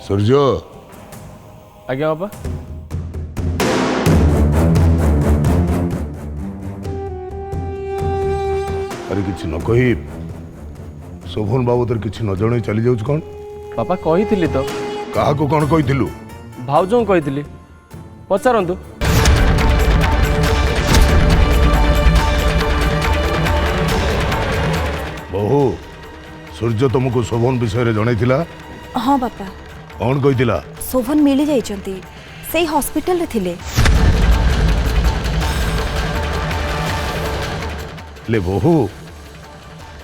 सूर्य आज्ञा बाबा। अरे किसी न कही शोभन बाबद किसी न जन चली जाऊँ कौन बापा कही तो क्या कौन कही भाउज कही पचारतु। बहु सूर्य तुमको शोभन विषय जन हाँ बापा कौन कही शोभन मिली जाइछंती सेही हॉस्पिटल रे थिले। ले बहु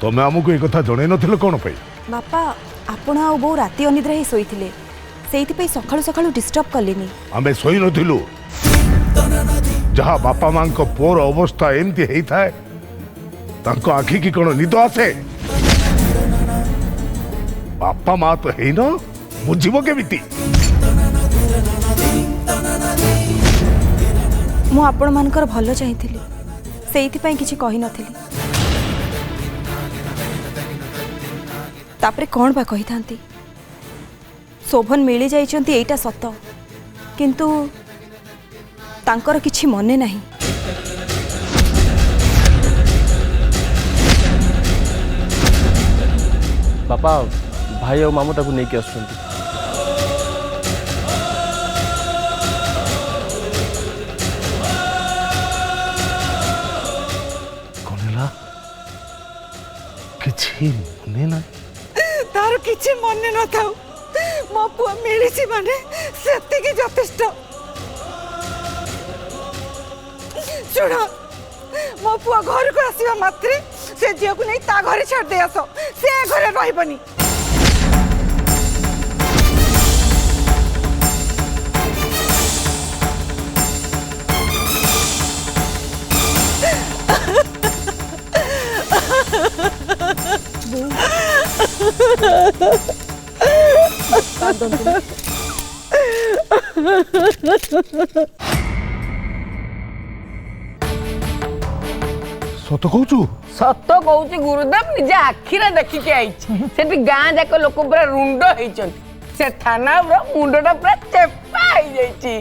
तमे आमको ये कथा जन न कौन पाई बापा आपण आ बो राती अनिद्रा ही सोईथिले सेहिति पे सखाळु सखाळु डिस्टर्ब कलेनी। आमे सोई नथिलु जहा बापा मां को पोर अवस्था एमती हेई थाए तांको आखि की कोन निद आसे बापा मां तो हेई न बुझिबो केमिति। मु आपण मानकर भलो चाहिथिली सेहिति पई किछि कहि नथिली तापरे कोन बा कहि थांती शोभन मिली जाइछंती एटा सत किंतु तांकर किछि मने नाही। बापा भाई और मामू ताकू नहीं आसुंती। किछि मने ना तार किछि मने न थाउ मो पुआ मिलिछि माने सेति की यथेष्ट। सुन मो पुआ घर को आसीबा मात्रे से झियो को नहीं ता घरे छाड़ दे आसो से घरे रहबनी। सत कहूचु सत कहूची गुरुदेव निजे आखिरे देखिके आइछि सेठी गां जाक लोक पूरा रुंड होइछन से थाना मुंडटा पूरा चेपा हो जाइछि।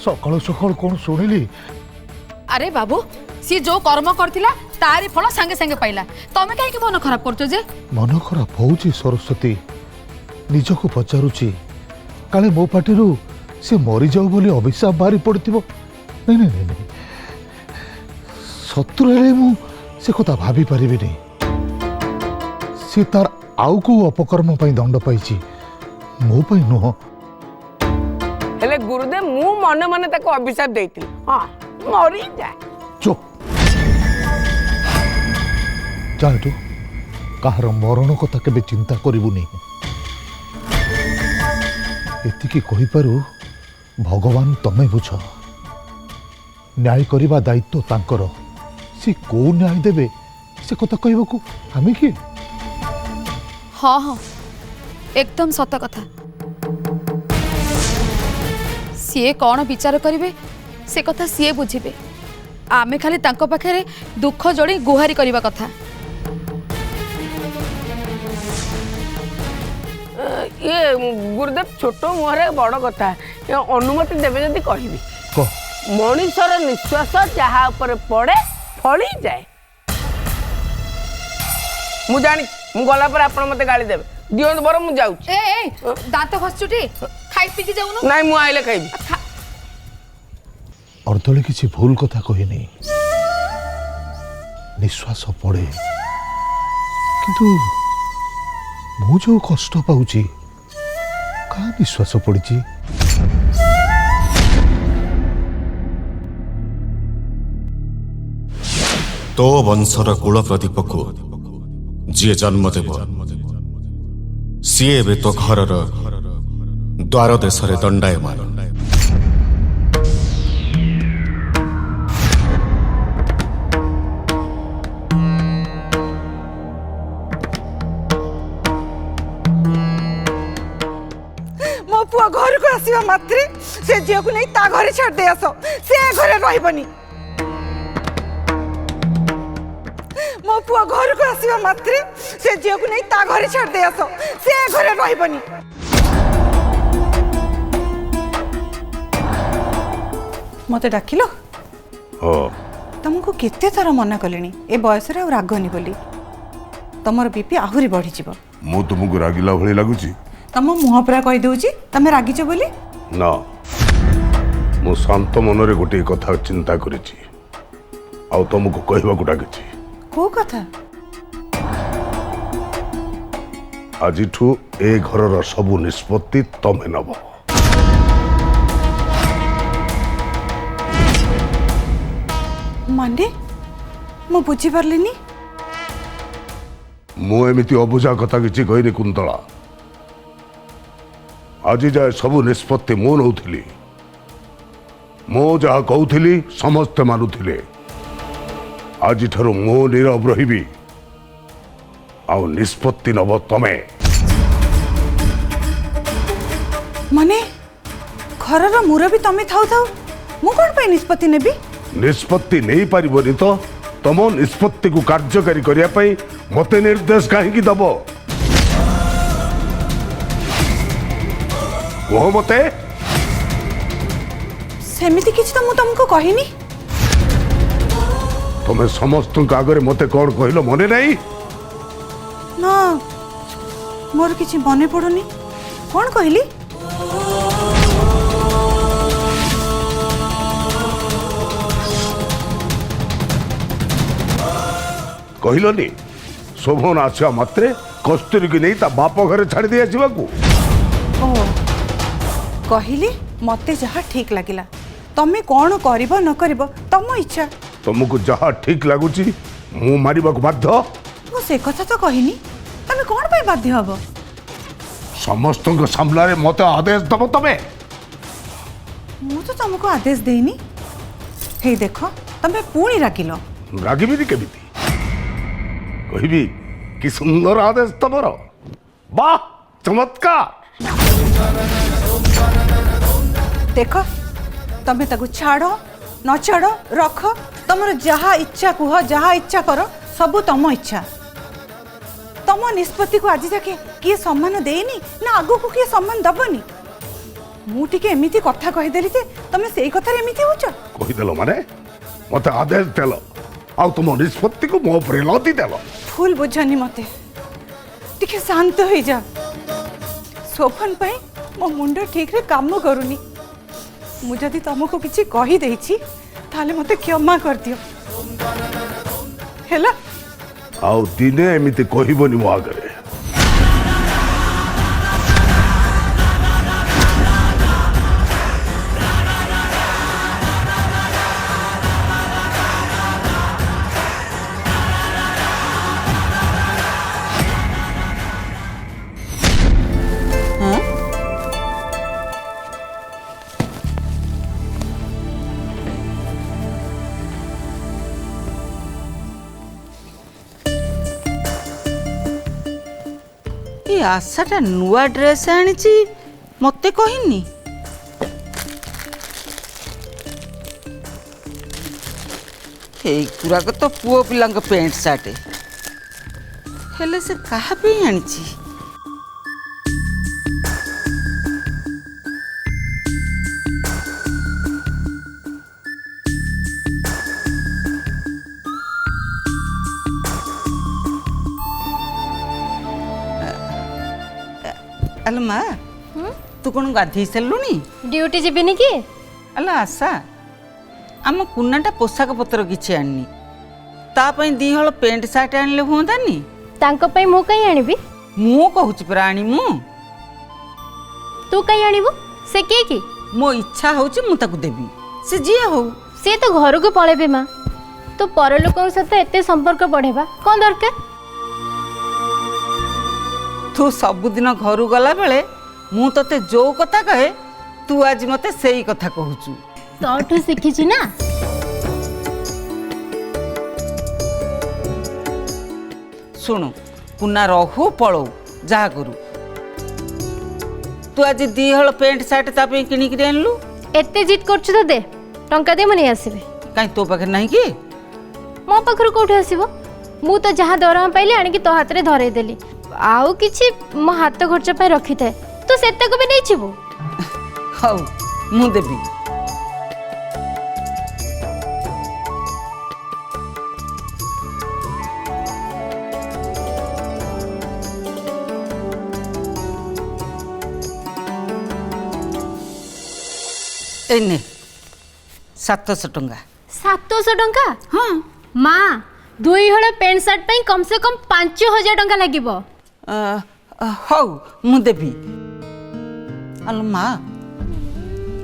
सकाळु सकाळु कोन सुनिली। अरे बाबू सी जो कर्म करथिला तारी फल संगे संगे पाइला तमे काहे के मन खराब करछो जे। मन खराब होउची सरस्वती निजको पचारुची काले मो पाटिरू से मरी जाऊ बोली अभिशाप बाहरी पड़थिबो। नहीं नहीं नहीं शत्रु हेले मु से कथा भाभी पारिबी नहीं से तार आउ को अपकर्म पई दंड पाइची मो पई नुह। हेले गुरुदेव मु मन मन ताको अभिशाप देइतिल हां मरी जाए। चुप जातु कहार मरण कथा केबे चिंता करिबुनी एतिकी कहि पारु भगवान तमे बुझ न्याय करिबा दायित्व तांकर से को न्याय देबे से कथा कहबकू हमें कि। हाँ हाँ एकदम सत कथा सीए कौन विचार करिवे से कथा सीए बुझिबे आमे खाली तांको पाखरे दुख जोड़ी गुहारी करिबा कथा। ये गुरुदेव छोट मुहरे बड़ कथा ये अनुमति देवे जदि कहबी मनीषर निश्वास जहा ऊपर पड़े फली जाए। मु जानी मु गला पर आपण मते गाली देबे दियो बर मु जाऊ ए ए दांत घसचुटी खाई पी के जाउनो नाही मु आइले खाइबी। अर्दले किसी भूल कथा कही नहीं निश्वास पड़े किंतु मु जो कष्ट पाउची का विश्वास पड़ी। तो वंशर कूल प्रदीप को जी जन्म देव सी ए तो घर द्वार देश दंडायमान। मो पुआ घर को आसीबा मात्रे से झियो को नहीं ता घरे छाड़ दे आसो से घरे रहबनी। मो पुआ घर को आसीबा मात्रे से झियो को नहीं ता घरे छाड़ दे आसो से घरे रहबनी। मते डाकिलो हो तुमको केते थर मना कलिनी ए बयस रे रागनी बोली तमर बीपी आहुरी बढ़ी जीव मु तुमको रागिला भली लगुची तम मुह पूरा कहि दउची तमे रागिच बोली ना मु शांत मनरे गोटे कथा चिंता करिछि आउ तुमको कहबा को डाकिछि को कथा आजिठू ए घरर सबु निष्पत्ति तमे नब माने मु बुझी परलिनी मु एमिति अबुझा कथा किछि कहनी कुंतला आज जाए सबु निष्पत्ति मु नौथिली मो जहा कहूथिली समस्ते मानुथिले आज ठारू मो नीरव रहिबी आउ निष्पत्ति नब तमे माने घरर मुरबी तमे थाउ थाउ मु कोन पे निष्पत्ति नेबी निष्पत्ति नहीं पारिबनी तो तम निष्पत्ति को कार्यकारी करिया पई मते निर्देश काहे दब कह मते सेमिति किछ तो मु तुमको कहिनी तमे समस्त आगे मते कौन कहलो मने नहीं ना मोर किछ मने पड़ुनी कौन कहली कहलोनी शोभन आसिया मात्रे कस्तूरी की नहीं ता बाप घरे छाड़ी दिया जीवाकू ओ कहली मते जहा ठीक लागिला तमे कौन करिबो न करिबो तम इच्छा तुमको जहा ठीक लगुची मु मारिबा को बाध्य मु से कथा तो कहिनी तमे कौन पे बाध्य हबो समस्त सामना रे मते आदेश दब तमे मु तो तुमको आदेश देनी हे देखो तमे पुणी रागिलो रागिबी केमिति कहबी कि सुंदर आदेश तमर वाह चमत्कार देखो तमे ताकू छाड़ो न छाड़ो रख तमर जहा इच्छा कुह जहा इच्छा करो सब तम इच्छा तम निष्पत्ति को आज जाके किए सम्मान देनी ना आगु को किए सम्मान दबनी मु टिके एमिति कथा कहिदेली जे तमे सेई कथा रे एमिति होछ कहिदेलो माने मते आदेश देलो आउ तुम निष्पत्ति को मो पर लदी देलो फूल बुझनी मते टिके शांत हो जा सोफन पई मो मुंड ठीक रे काम करूनी मु जदि तुमको किछि कहि देछि ताले मते क्षमा कर दियो हेला आउ दिने एमिति कहबनी मो आगे आशाटा नुआ ड्रेस आनी मते कहनी गुराक तो पुओ पिला पेंट सार्ट हेले से कहा आनी अल माँ तू कौन गाधे सारूनी ड्यूटी जीविनी कि अल आशा आम कुनाटा पोशाक पत्र किसी आनी तापाई दिहल पेंट सार्ट आनले हुंतानी तांको पई मु कई आनिबी मु कहूची परा आनी मु तू कई आनिबो से के की मो इच्छा होची मु ताकू देबी से जिया हो से तो घर को पळेबे मां तो पर लोकन सहित एते संपर्क बढ़ेबा कोन दरकार तू सबुदिन घर गला बेले मु तते जो कथा कहे तू आज मते सेई कथा कहूचु तोठू शिखिची ना सुनु कुना रहू पड़ो जहा करू तू आज दिहल पेंट सार्ट तापे किनिक आनलु एते जिद करछु तो दे टंका दे मने आसीबे काई तो पाखे नहीं कि मो पाखर कोठे आसीबो मु तो जहा दरमा पाइली आनी कि तो हाथ रे धरे देली आउ किछि मो हाथ खर्च पे रखी थे तो सेते को भी नहीं छिबो हौ मु देबी ଏଇନେ 700 ଟଙ୍କା। 700 ଟଙ୍କା? ହଁ ମା 2 ହଳ ପ୍ୟାଣ୍ଟ ସାର୍ଟ ପାଇଁ କମ ସେ କମ 5000 ଟଙ୍କା ଲାଗିବ। ହଉ ମୁଁ ଦେବି। ଆଲୋ ମା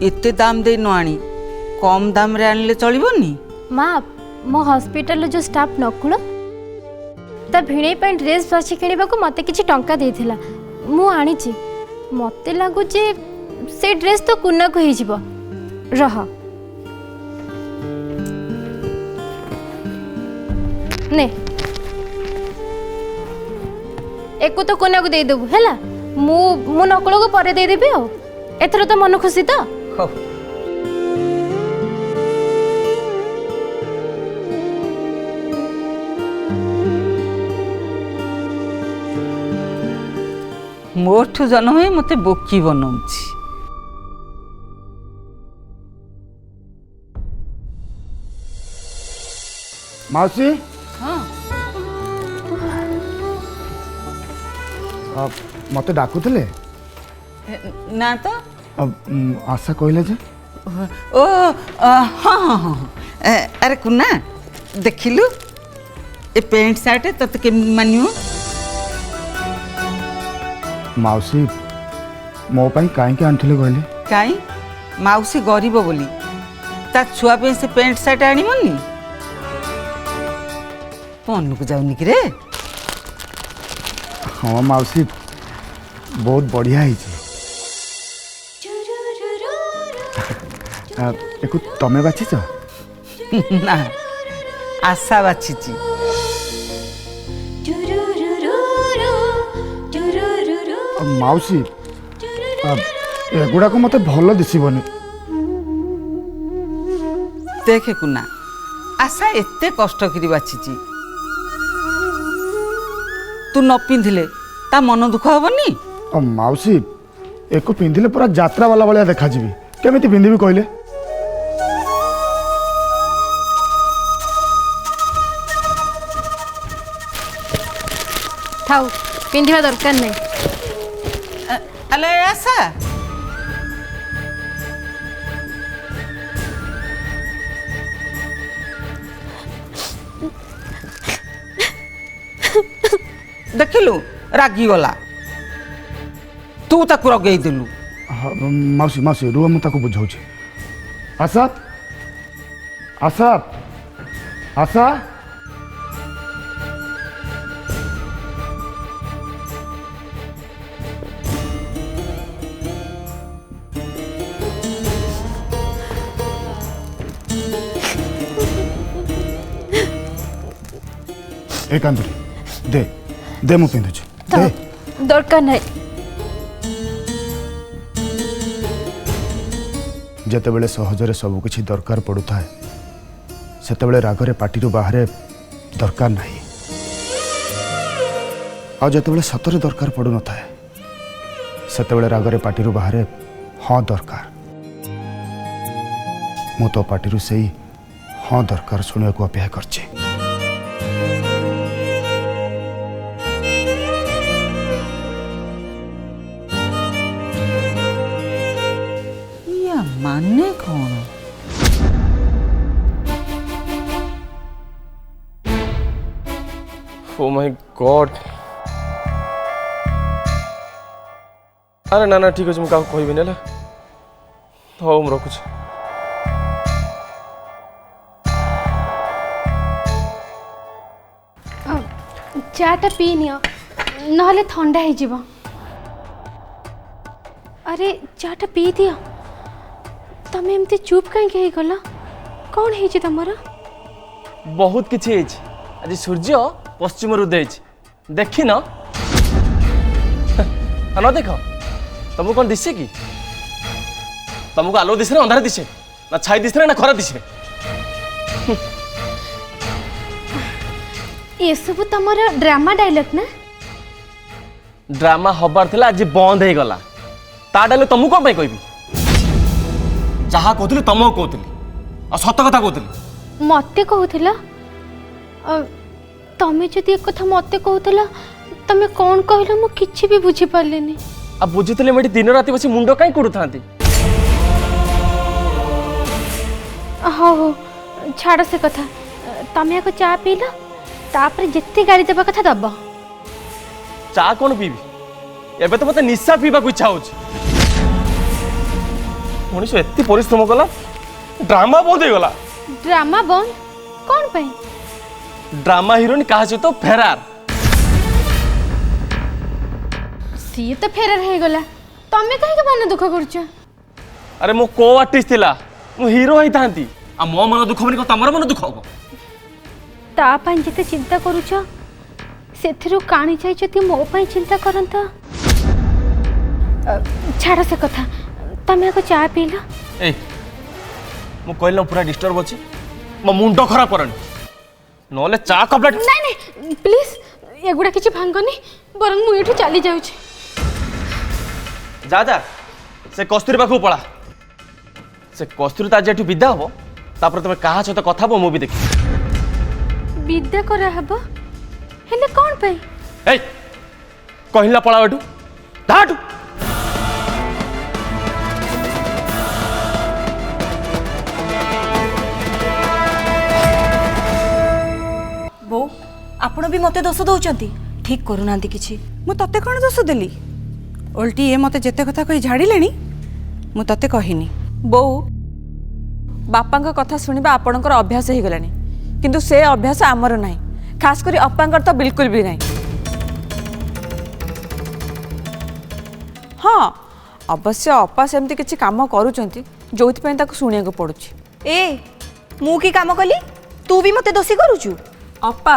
ଏତେ ଦାମ ଦେଇ ନ ଆଣି କମ ଦାମରେ ଆଣିଲେ ଚଳିବନି? ମା ମୋ ହସ୍ପିଟାଲର ଯୋଉ ଷ୍ଟାଫ ନକୁଳ ତା ଭିଣେଇ ପାଇଁ ଡ୍ରେସ୍ ବାଛି କିଣିବାକୁ ମୋତେ କିଛି ଟଙ୍କା ଦେଇଥିଲା, ମୁଁ ଆଣିଛି। ମୋତେ ଲାଗୁଛି ସେ ଡ୍ରେସ୍ ତ କୁନାକୁ ହେଇଯିବ। ରହ ନେ ଏକୁ ତ କୁନାକୁ ଦେଇଦେବୁ ହେଲା। ମୁଁ ନକୁଳକୁ ପରେ ଦେଇଦେବି। ଆଉ ଏଥର ତ ମନ ଖୁସି ତ? ହଉ ମୋଠୁ ଜନ୍ମ ହୋଇ ମୋତେ ବୋକି ବନଉଛି। ମାଉସୀ ହଁ ମତେ ଡାକୁଥିଲେ? ନା ତ। ଆଶା କହିଲେ ଯେ ଓ ହଁ ହଁ ହଁ ଆରେ କୁନା ଦେଖିଲୁ ଏ ପ୍ୟାଣ୍ଟ ସାର୍ଟ ତତେ କେମିତି ମାନିବ? ମାଉସୀ ମୋ ପାଇଁ କାହିଁକି ଆଣିଥିଲେ କହିଲେ? କାଇଁ ମାଉସୀ ଗରିବ ବୋଲି ତା ଛୁଆ ପାଇଁ ସେ ପ୍ୟାଣ୍ଟ ସାର୍ଟ ଆଣିବନି? ମନକୁ ଯାଉନି କି ରେ? ହଁ ମାଉସୀ ବହୁତ ବଢ଼ିଆ ହେଇଛି। ଏକୁ ତମେ ବାଛିଛ? ନା ଆଶା ବାଛିଛି। ମାଉସୀ ଏଗୁଡ଼ାକ ମତେ ଭଲ ଦିଶିବନି। ଦେଖେ କୁନା ଆଶା ଏତେ କଷ୍ଟ କରି ବାଛିଛି, ତୁ ନ ପିନ୍ଧିଲେ ତା ମନ ଦୁଃଖ ହବନି? ମାଉସୀ ଏକୁ ପିନ୍ଧିଲେ ପୁରା ଯାତ୍ରା ବାଲା ଭଳିଆ ଦେଖାଯିବି। କେମିତି ପିନ୍ଧିବି କହିଲେ? ଥାଉ ପିନ୍ଧିବା ଦରକାର ନାହିଁ। ଆଲେ ଆଶା ଦେଖିଲୁ ରାଗିଗଲା, ତୁ ତାକୁ ରଗେଇ ଦେଲୁ। ମାଉସୀ ମାଉସୀ ରୁହ ମୁଁ ତାକୁ ବୁଝାଉଛି। ଆଶା ଆଶା ଆଶା ଏ କାନ୍ଦୁରି ଦେ ଦେ ମୁଁ ପିନ୍ଧୁଛି। ଦେ ଦରକାର ନାହିଁ। ଯେତେବେଳେ ସହଜରେ ସବୁକିଛି ଦରକାର ପଡ଼ୁଥାଏ ସେତେବେଳେ ରାଗରେ ପାଟିରୁ ବାହାରେ ଦରକାର ନାହିଁ, ଆଉ ଯେତେବେଳେ ସତରେ ଦରକାର ପଡ଼ୁନଥାଏ ସେତେବେଳେ ରାଗରେ ପାଟିରୁ ବାହାରେ ହଁ ଦରକାର। ମୁଁ ତୋ ପାଟିରୁ ସେଇ ହଁ ଦରକାର ଶୁଣିବାକୁ ଅପେକ୍ଷା କରିଛି। ମାନେ କଣ? Oh my God. अरे ना ना ठीक अच्छे मुझे कहबी ना। हाँ मुझे रखुଛି। चाटा पी नियो नहले ठंडा हो जीव। अरे चाटा पी दियो। तमें एमती चुप कहीं गल? कौन है तमर? बहुत किछि है। आज सूर्य पश्चिम उदय देख न न देख तुमको कौन दिसे कि? तुमको आलो दिसे ना अंधार दिसे ना छाई दिसे ना खरा दिसे? ये सब तमर ड्रामा डायलॉग ना? ड्रामा हबार थिला आज बंद हो गला। ता डायलॉग तुमको कौन कहबी? जहाँ कहते तुमको कहती और सत कथा कहती। मते कहूला तमें जदि एक कथा मते कहूला तमें कौन कहल मु किछि भी बुझी पारलेनी। अब बुझीते दिन राति बस मुंड कहीं कुड़ू था हो हो छाड़ से कथा तमें आगे चा पील तापर जिते गाड़ी देवा कथा दब चा कौन पीबी एबे तो मत निशा पीवा को इच्छा होची मनीष एत्ती परिश्रम कला ड्रामा बंद हो गला ड्रामा बंद कौन पे ड्रामा हीरोइन कहा से तो फेरार सी तो फेरार हो गला तमें कहीं मन दुख करछ अरे मो को आर्टिस्ट थिला मु हीरो होई थांती आ मो मन दुख मनी को तमर मन दुख हो ता पाई जते चिंता करूछ सेथिरु काणी जाई जति मो पाई चिंता करंत छाड़ से कथा तमें को चा पीला ए मु कहला पूरा डिस्टर्ब अछि मो मुंडो खराब करन नले चा कपड़ा नहीं नहीं प्लीज एगुडा किछि भांगनी बरं मु एठु चली जाउछ जा जा से कस्तूरी पाखु पळा से कस्तूरी ताजे एठु विदा हबो तापर तमे कहा छ त कथा बो मु भी देखि विदा करा हबो हेले कोन पे ए कहिला पळा एठु धाटू बो आपण भी मते दोष दउचंती ठीक करूनांती किछि ମୁଁ ତତେ କ'ଣ ଦୋଷ ଦେଲି ଓଲଟି ଏ ମୋତେ ଯେତେ କଥା କହି ଝାଡ଼ିଲେଣି ମୁଁ ତତେ କହିନି ବୋଉ ବାପାଙ୍କ କଥା ଶୁଣିବା ଆପଣଙ୍କର ଅଭ୍ୟାସ ହେଇଗଲାଣି କିନ୍ତୁ ସେ ଅଭ୍ୟାସ ଆମର ନାହିଁ ଖାସ କରି ଅପାଙ୍କର ତ ବିଲକୁଲ ବି ନାହିଁ ହଁ ଅବଶ୍ୟ ଅପା ସେମିତି କିଛି କାମ କରୁଛନ୍ତି ଯୋଉଥିପାଇଁ ତାକୁ ଶୁଣିବାକୁ ପଡୁଛି ଏ ମୁଁ କି କାମ କଲି ତୁ ବି ମୋତେ ଦୋଷୀ କରୁଛୁ ଅପା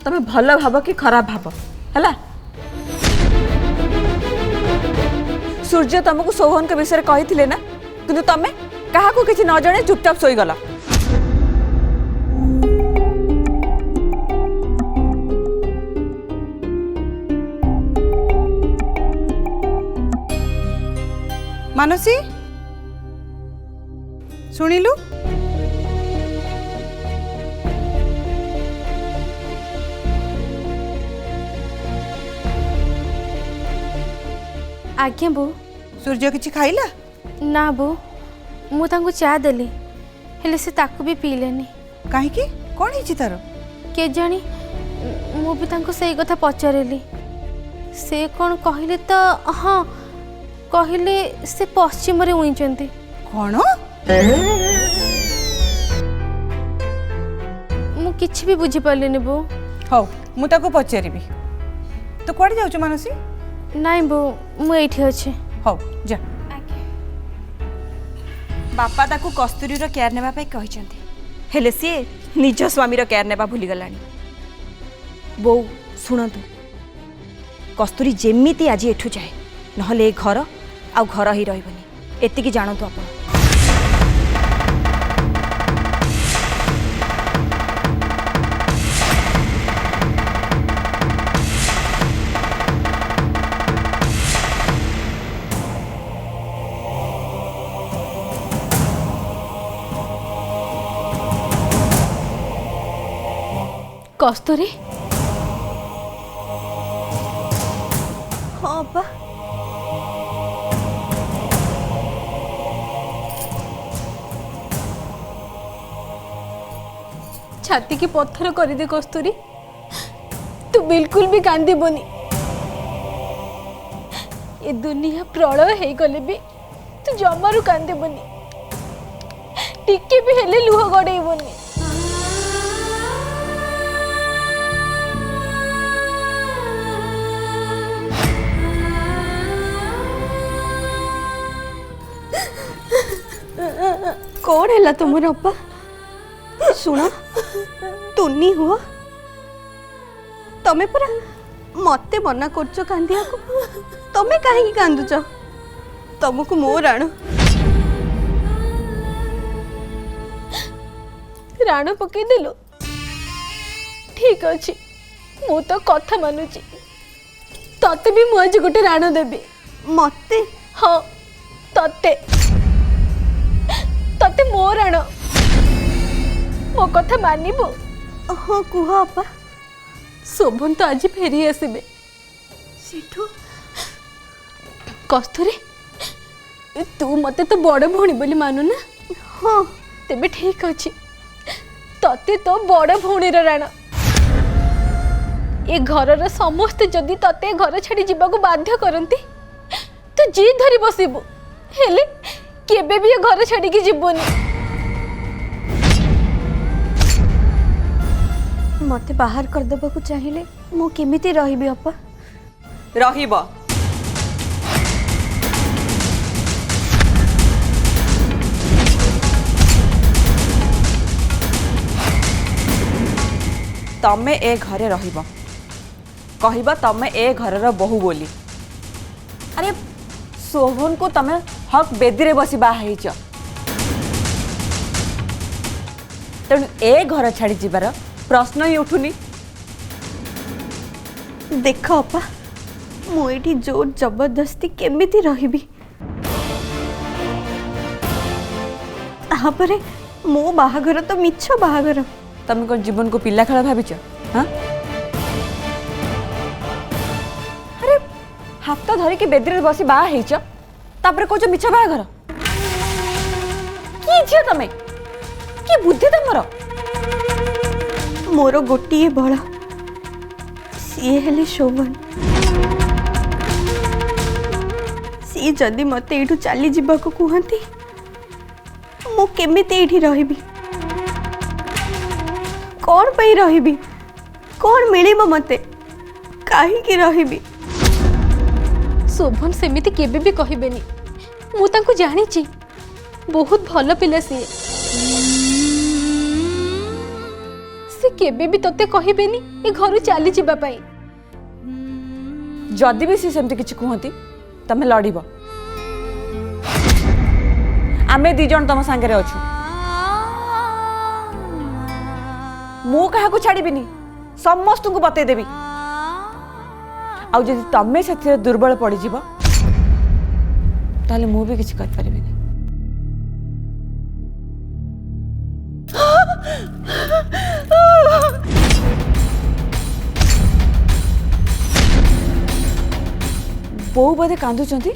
ତମେ ଭଲ ଭାବ କି ଖରାପ ଭାବ ହେଲା सूर्य तुमको सोहन के विषय कही ना किंतु तमें क्या किसी न जणे चुपचाप सोईगल ମାନସୀ ଶୁଣିଲୁ आज्ञा बो सूर्य किछि खाइला ना बो मु तांको चा देली हेले से ताकू भी पीलेनी काहे की कोन हिची तार के जानी मु भी तांको सही कथा पचारेली से कोन कहिले तो हाँ कहिले से पश्चिम रे उइचंती कोन मु किछि भी बुझी पालेनी बो हो मु ताको पचारिबी तो कोड जाउछ मानसी नाई बो मु एठी अछि हो जा बापा ताकू कस्तूरी रो केयर नेबा पे कहिसंती हेले सी निज स्वामी रो केयर नेबा भूली गलानी बो सुनंतु कस्तूरी जेमिति आज एठू जाए नहले ए घर आ घर ही रहबनी एतिकी जानतु आपण कस्तूरी हाँ बा छाती की पत्थर कर दे कस्तूरी तू बिल्कुल भी कांदीबनी ये दुनिया प्रलय हो गले भी तू जमारू कांदीबनी टिके भी हेले लुह गड़ेबनी कौन है तुम अप्पा शुण तुनी हुआ तमें पूरा मत मना कर कांदिया को तमें कहीं कांदुच तुमको मो राण पकई देलु ठीक अच्छे मु तो कथा मानुची तते भी मुझे आज गोटे राण देवी मते हाँ तते तते मो राण मो कथा मानिबो हाँ कुह अपा शोभन तो आज फेरी आसबे सेठू कस्तूरी तू मते तो बड़ भौणी बोली मानु ना हाँ तेबे ठीक अछि तते तो बड़ भौणीर राण ए घरर समस्त जदि तते घर छाड़ी जीवाकू बाध्य करती तो जी धरी बसबू हेले केबे भी ए घर छाड़ी की जीवनी मते बाहर कर देबा चाहिए मु केमिति रहिबी अपा रहिब तमे ए घरे रहिब कहब तमे ए घरर बहु बोली अरे शोभन को तमे हक बेदी रे बसी बाहा हेच तेणु ए घर छाड़ी जीवार प्रश्न ही उठुनी देख अपा मुझे जोर जबरदस्ती केमिति रहिबी तापरे मो बाहागर तो मिछ बाहागर तमे को जीवन को पिला खेल भाविच हाँ अरे हाथ धरिकी बेदी रे बसी बाहा हेच तापरे कौच मिछ बाहागर की झियो तमे की बुद्धि तमर मोर गोटे बल सी हेले शोभन सी जदि मते एठू चली जीवाको कहती मु केमिति एठी रहिबी कौन पई रहिबी कौन मिलिबो मते काहे की रहिबी शोभन सेमिति केबे भी कहबेनी मु तांको जानिची बहुत भल पिला सी से केबे भी तते कहबेनी ए घर चली जीवा पई जदि भी सी सेमती किछि कहती तमे लड़िब आमे दी जण तम संगे अछु मु कहा को छाड़ीबिनी समस्त को बतई देबी आउ जदि तमे सेथिरे दुर्बल पड़ी जीव ताले मु भी किछि कर परिबिनी बो बोधे कांदुचंती